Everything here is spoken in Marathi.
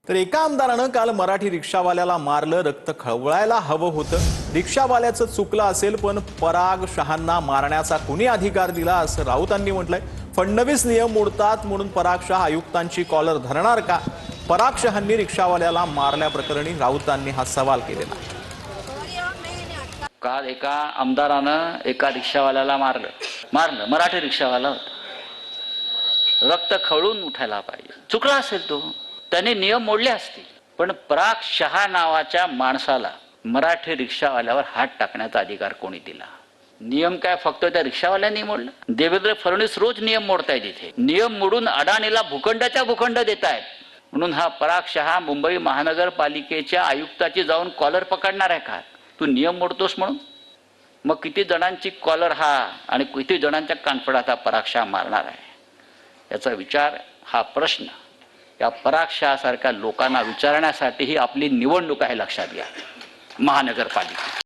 तर एका आमदारानं काल मराठी रिक्षावाल्याला मारलं. रक्त खळवळायला हवं होतं. रिक्षावाल्याचं चुकलं असेल, पण पराग शहांना मारण्याचा कुणी अधिकार दिला असं राऊतांनी म्हटलंय. फडणवीस नियम मोडतात म्हणून पराग शहा आयुक्तांची कॉलर धरणार का? पराग शहांनी रिक्षावाल्याला मारल्याप्रकरणी राऊतांनी हा सवाल केलेला. काल एका आमदारानं एका रिक्षावाल्याला मारलं मराठी रिक्षावाला होता. रक्त खळून उठायला पाहिजे. चुकला असेल तो, त्याने नियम मोडले असतील, पण पराग शहा नावाच्या माणसाला मराठी रिक्षावाल्यावर हात टाकण्याचा अधिकार कोणी दिला? नियम काय फक्त त्या रिक्षावाल्यांनी मोडला? देवेंद्र फडणवीस रोज नियम मोडतायत. इथे नियम मोडून अडाणीला भूखंडाच्या भूखंड देत आहेत. म्हणून हा पराग शहा मुंबई महानगरपालिकेच्या आयुक्ताची जाऊन कॉलर पकडणार आहे का? तू नियम मोडतोस म्हणून? मग किती जणांची कॉलर हा आणि किती जणांच्या कानफडात हा पराग शहा मारणार आहे? याचा विचार, हा प्रश्न या पराग शहासारख्या लोकांना विचारण्यासाठी ही आपली निवडणूक आहे, लक्षात घ्या. महानगरपालिका